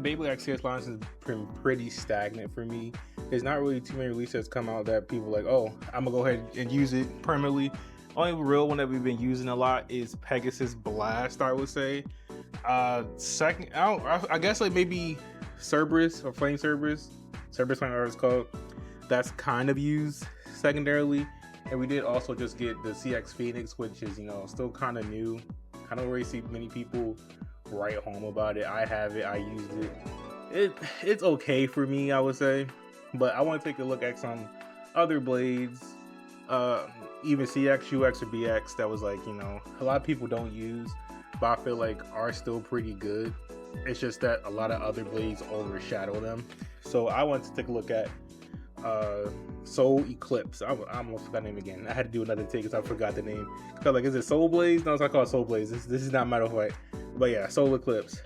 Beyblade XCS lines has been pretty stagnant for me. There's not really too many releases come out that people are like, oh, I'm gonna go ahead and use it permanently. Only real one that we've been using a lot is Pegasus Blast, I would say. Second, I guess like maybe Cerberus or Flame Cerberus, whatever it's called. That's kind of used secondarily. And we did also just get the CX Phoenix, which is, still kind of new. I don't really see many people write home about it. I have it, I used it. It's okay for me, I would say. But I want to take a look at some other blades, even CX, UX, or BX that was like, a lot of people don't use, but I feel like are still pretty good. It's just that a lot of other blades overshadow them. So I want to take a look at Soul Eclipse. I almost forgot the name again. I had to do another take because I forgot the name. Cause like, is it Soul Blaze? No, it's not called Soul Blaze. This is not Metal Fight. But yeah, Soul Eclipse.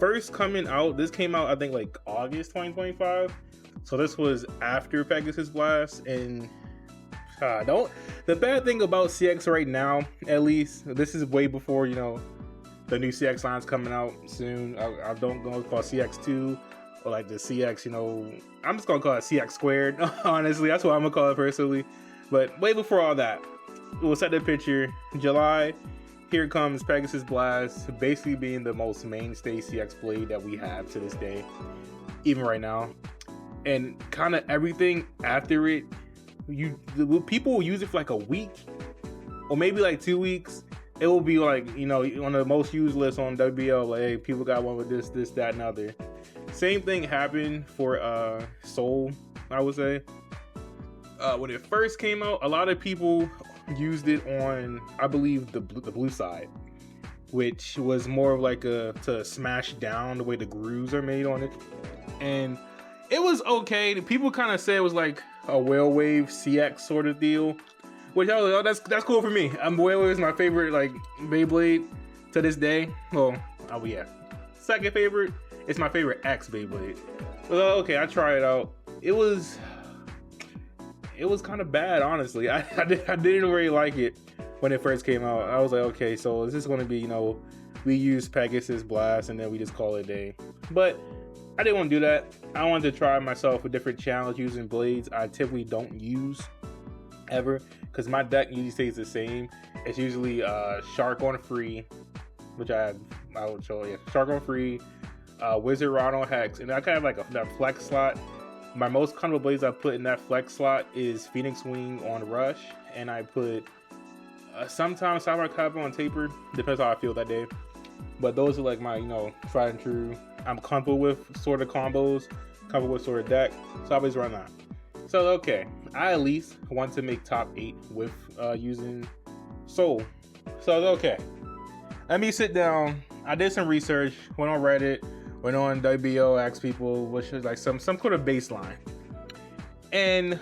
First coming out, this came out I think like August 2025. So this was after Pegasus Blast, and the bad thing about CX right now, at least, this is way before the new CX line's coming out soon. I don't go call CX2 or like the CX, I'm just gonna call it CX squared. Honestly, that's what I'm gonna call it personally. But way before all that, we'll set the picture. July, here comes Pegasus Blast, basically being the most mainstay CX blade that we have to this day, even right now. And kind of everything after it, people will use it for like a week or maybe like 2 weeks. It will be like, on the most used list on WBL, like, hey, people got one with this, that, and other. Same thing happened for Soul, I would say. When it first came out, a lot of people used it on, I believe, the blue side, which was more of like to smash down the way the grooves are made on it. And it was okay. People kind of say it was like a whale wave CX sort of deal, which I was like, oh, that's cool for me. Whale wave is my favorite like Beyblade to this day. Well, yeah. Second favorite, it's my favorite X Beyblade. Well, okay, I tried it out. It was kind of bad, honestly. I didn't really like it when it first came out. I was like, okay, so is this going to be, we use Pegasus Blast and then we just call it a day. But I didn't want to do that. I wanted to try myself a different challenge using blades I typically don't use ever, because my deck usually stays the same. It's usually Shark on Free, which I will show you. Shark on Free, Wizard Rod on Hex, and I kind of like that flex slot. My most comfortable blades I put in that flex slot is Phoenix Wing on Rush, and I put sometimes Sapphire Copper on Taper, depends how I feel that day. But those are like my, tried and true. I'm comfortable with sort of combos, comfortable with sort of deck, so I always run that. So okay, I at least want to make top 8 with using Soul. So okay, let me sit down. I did some research, went on Reddit, went on WBO, asked people which is like some sort of baseline, and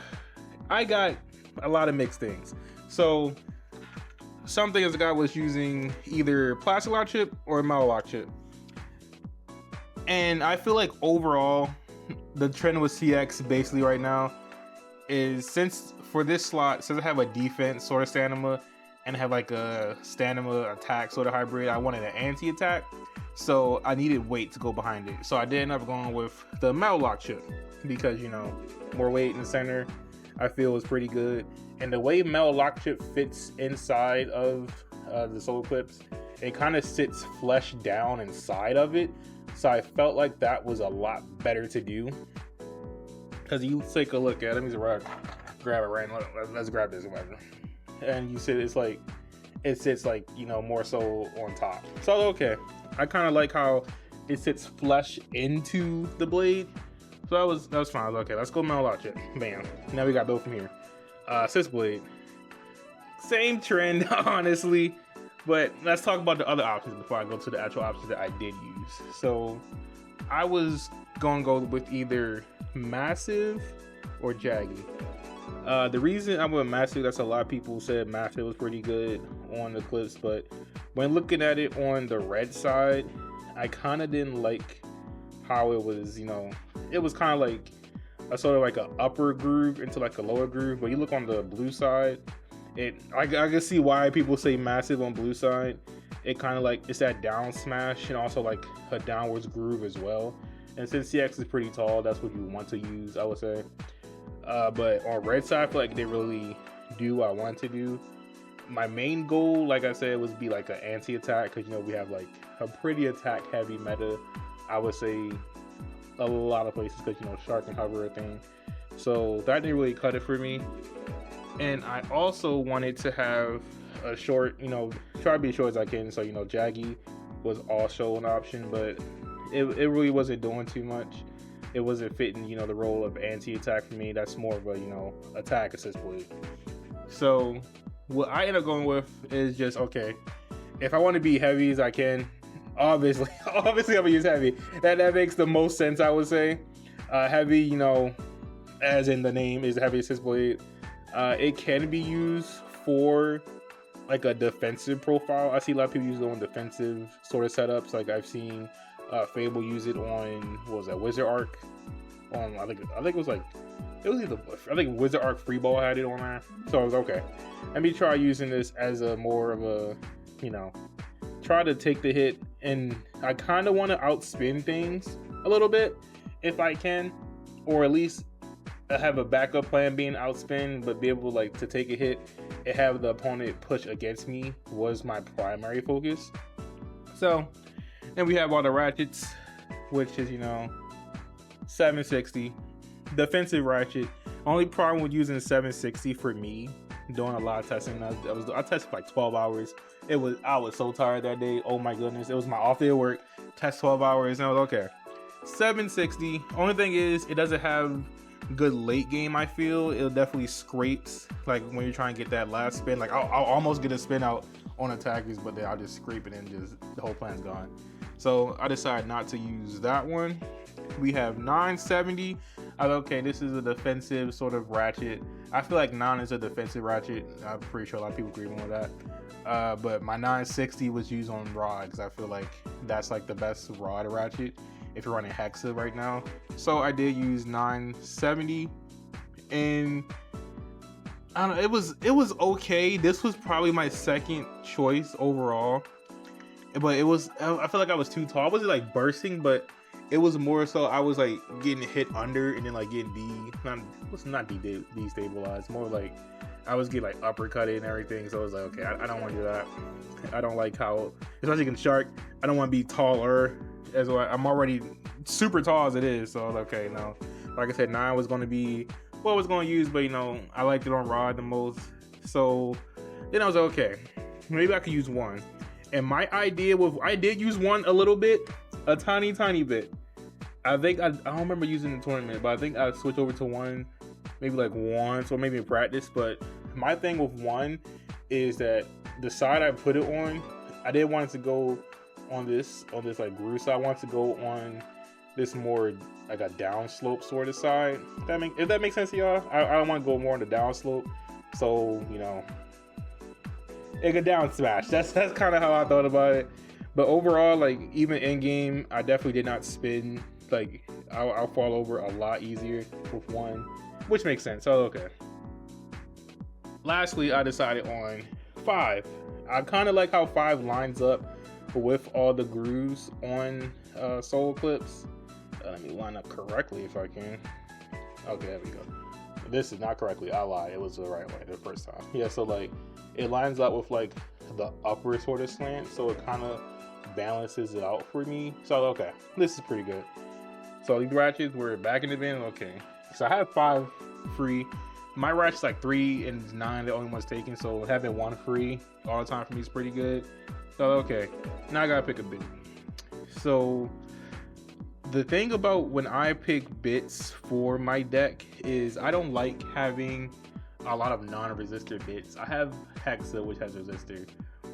I got a lot of mixed things. So some things the guy was using either plastic lock chip or metal lock chip, and I feel like overall the trend with CX basically right now is, since for this slot, since I have a defense sort of stamina and have like a stamina attack sort of hybrid, I wanted an anti-attack, so I needed weight to go behind it. So I did end up going with the metal lock chip because more weight in the center I feel is pretty good. And the way metal lock chip fits inside of the Soul Eclipse, it kind of sits flesh down inside of it, so I felt like that was a lot better to do. Because you take a look at it, let me just grab it right now. Let's grab this, whatever. And you see it sits like more so on top. So okay, I kind of like how it sits flush into the blade. So that was fine. Okay, let's go metal lock chip. Bam. Now we got both from here. Sis blade, same trend, honestly. But let's talk about the other options before I go to the actual options that I did use. So I was gonna go with either Massive or Jaggy. The reason I went Massive, that's a lot of people said Massive was pretty good on the Eclipse, but when looking at it on the red side, I kind of didn't like how it was, it was kind of like a sort of like an upper groove into like a lower groove. But you look on the blue side, I can see why people say Massive on blue side. it kind of like, it's that down smash and also like a downwards groove as well. And since CX is pretty tall, that's what you want to use, I would say. But on red side, I feel like they really do what I want to do. My main goal, like I said, was be like an anti-attack, because you know we have like a pretty attack heavy meta, I would say, a lot of places, because you know shark and hover a thing. So that didn't really cut it for me. And I also wanted to have a short, you know, try to be as short as I can. So you know Jaggy was also an option, but it really wasn't doing too much. It wasn't fitting, you know, the role of anti-attack for me. That's more of a, you know, attack assist blade. So what I end up going with is just, okay, if I want to be heavy as I can, obviously I'm gonna use heavy. That makes the most sense, I would say. Heavy, you know, as in the name, is heavy assist blade. It can be used for like a defensive profile. I see a lot of people use it on defensive sort of setups. Like I've seen Fable use it on, what was that, Wizard Arc? I think it was like, it was either, I think Wizard Arc Freeball had it on there. So I was okay, let me try using this as a more of a, you know, try to take the hit. And I kind of want to outspin things a little bit if I can, or at least have a backup plan being outspin, but be able like to take a hit and have the opponent push against me was my primary focus. So then we have all the ratchets, which is, you know, 760 defensive ratchet. Only problem with using 760 for me, doing a lot of testing, I tested for like 12 hours. I was so tired that day. Oh my goodness, it was my off day of work. Test 12 hours and I was okay. 760. Only thing is, it doesn't have good late game. I feel it definitely scrapes like when you're trying to get that last spin. Like I'll almost get a spin out on attackers, but then I'll just scrape it and just the whole plan's gone. So I decided not to use that one. We have 970. Okay, this is a defensive sort of ratchet. I feel like 9 is a defensive ratchet. I'm pretty sure a lot of people agree with that. But my 960 was used on rod, because I feel like that's like the best rod ratchet if you're running Hexa right now. So I did use 970, and I don't know, it was okay. This was probably my second choice overall, but I feel like I was too tall. I wasn't like bursting, but it was more so I was like getting hit under and then like getting not destabilized, more like I was getting like uppercutted and everything. So I was like, okay, I don't want to do that. I don't like how, especially against shark, I don't want to be taller as well. I'm already super tall as it is. So I was like, okay, no. Like I said, 9 was going to be what I was going to use, but you know, I liked it on rod the most. So then I was like, okay, maybe I could use 1. And my idea was, I did use 1 a little bit, a tiny bit. I think I don't remember using the tournament, but I think I switched over to 1 maybe like once or maybe in practice. But my thing with 1 is that the side I put it on, I didn't want it to go on this like groove side. I want it to go on this more like a downslope sort of side. If that makes sense to y'all, I don't want to go more on the downslope. So you know, it could down smash. That's kind of how I thought about it. But overall, like even in game, I definitely did not spin. Like I'll fall over a lot easier with 1, which makes sense. So okay. Lastly, I decided on 5. I kind of like how 5 lines up with all the grooves on Soul Eclipse. Let me line up correctly if I can. Okay, there we go. This is not correctly. I lied. It was the right way the first time. Yeah, so like it lines up with like the upper sort of slant, so it kind of balances it out for me. So okay, this is pretty good. So these ratchets were back in the bin. Okay, so I have 5 free. My ratchet's like 3 and 9, the only one's taken. So having 1 free all the time for me is pretty good. So okay, now I gotta pick a bit. So the thing about when I pick bits for my deck is I don't like having a lot of non-resistor bits. I have Hexa, which has resistor,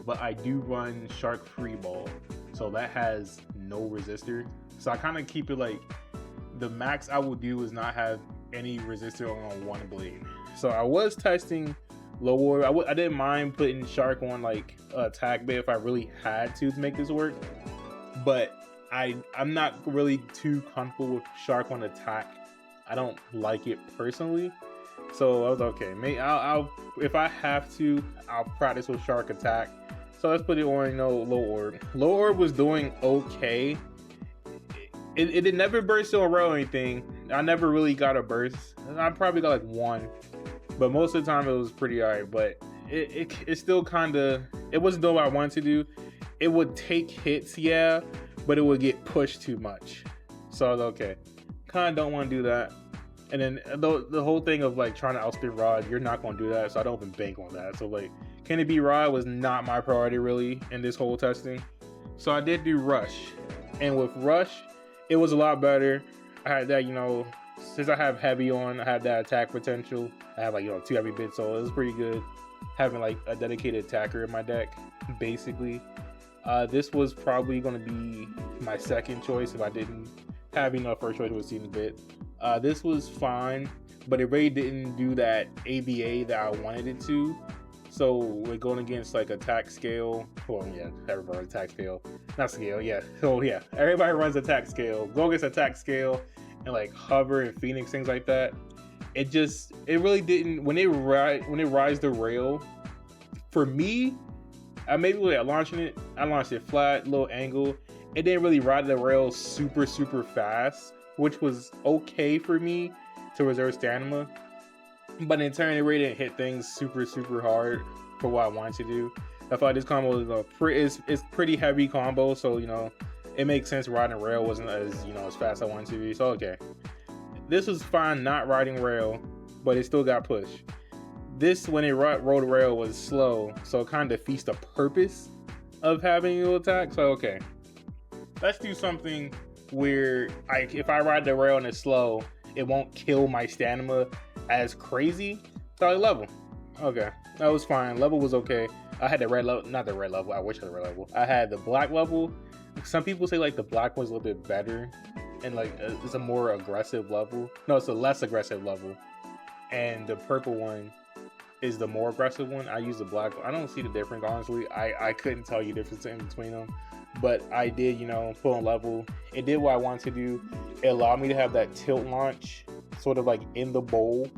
but I do run Shark Freeball, so that has no resistor. So I kind of keep it like the max I will do is not have any resistor on 1 blade. So I was testing low warrior. I didn't mind putting Shark on like attack bit if I really had to make this work, but I'm not really too comfortable with Shark on attack. I don't like it personally. So I was okay. Maybe I'll if I have to, I'll practice with Shark attack So let's put it on, you know, low orb. Low orb was doing okay. It never burst on rail or anything. I never really got a burst. I probably got like one, but most of the time it was pretty alright. But it still kind of, it wasn't doing what I wanted to do. It would take hits, yeah, but it would get pushed too much. So I was okay. Kind of don't want to do that. And then the whole thing of like trying to outspin Rod, you're not going to do that. So I don't even bank on that. So like, can it be Rod was not my priority really in this whole testing. So I did do Rush, and with Rush, it was a lot better. I had that, you know, since I have heavy on, I have that attack potential. I have like, you know, 2 heavy bits, so it was pretty good having like a dedicated attacker in my deck, basically. This was probably going to be my second choice if I didn't have enough first choice with Season Bit. This was fine, but it really didn't do that ABA that I wanted it to. So we're going against like attack scale. Well, yeah, everybody runs attack scale. Not scale, yeah. So yeah, everybody runs attack scale. Go against attack scale and like hover and Phoenix, things like that. It really didn't, when it rides the rail, for me, I launched it flat, little angle. It didn't really ride the rail super fast, which was okay for me to reserve stamina. But in turn, it really didn't hit things super hard for what I wanted to do. I thought this combo is it's pretty heavy combo, so you know it makes sense. Riding rail wasn't as, you know, as fast as I wanted to be. So okay, this was fine not riding rail, but it still got pushed. This, when it rode rail, was slow, so it kind of defeats the purpose of having a attack. So okay, let's do something where if I ride the rail and it's slow, it won't kill my stamina as crazy. So I level. Okay, that was fine. Level was okay. I had the red level, not the red level. I wish I had the red level. I had the black level. Some people say like the black was a little bit better, and like it's a more aggressive level. No, it's a less aggressive level. And the purple one is the more aggressive one. I use the black. I don't see the difference, honestly. I couldn't tell you the difference in between them. But I did, you know, put on level. It did what I wanted to do. It allowed me to have that tilt launch sort of like in the bowl,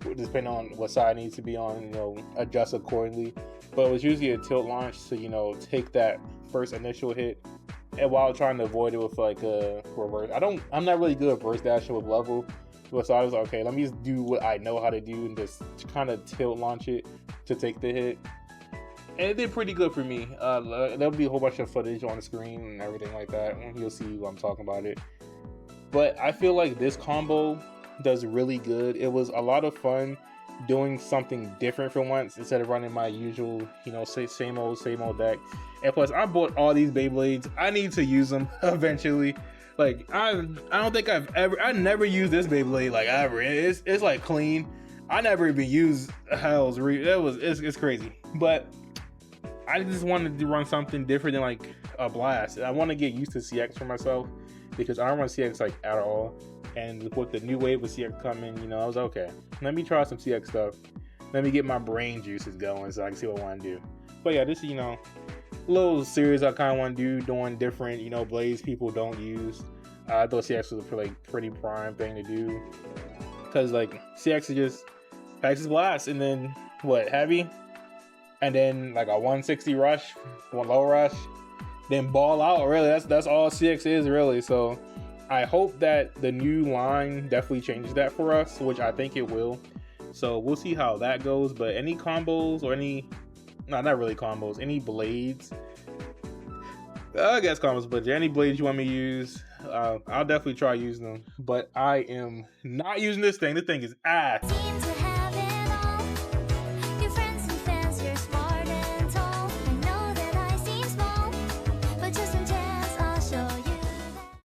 depending on what side it needs to be on, you know, adjust accordingly. But it was usually a tilt launch, so, you know, take that first initial hit, and while trying to avoid it with like a reverse. I'm not really good at reverse dashing with level, but so I was like, okay, let me just do what I know how to do and just kind of tilt launch it to take the hit. And it did pretty good for me. There'll be a whole bunch of footage on the screen and everything like that, and you'll see what I'm talking about it. But I feel like this combo does really good. It was a lot of fun doing something different for once instead of running my usual, you know, same old deck. And plus, I bought all these Beyblades. I need to use them eventually. Like I don't think I never used this Beyblade like ever. It's like clean. I never even used Hell's Reach. It's crazy. But I just wanted to run something different than like a blast. I want to get used to CX for myself because I don't run CX like at all. And with the new wave of CX coming, you know, I was okay. Let me try some CX stuff. Let me get my brain juices going so I can see what I want to do. But yeah, this is, you know, a little series I kind of want to do, doing different, you know, blades people don't use. I thought CX was a pretty prime thing to do because like CX is just Texas blast and then what, heavy, and then like a 160 rush, one low rush, then ball out. Really, that's all CX is really. So I hope that the new line definitely changes that for us, which I think it will. So we'll see how that goes. But any combos or not really combos, any blades, I guess combos, but any blades you want me to use, I'll definitely try using them. But I am not using this thing. This thing is ass.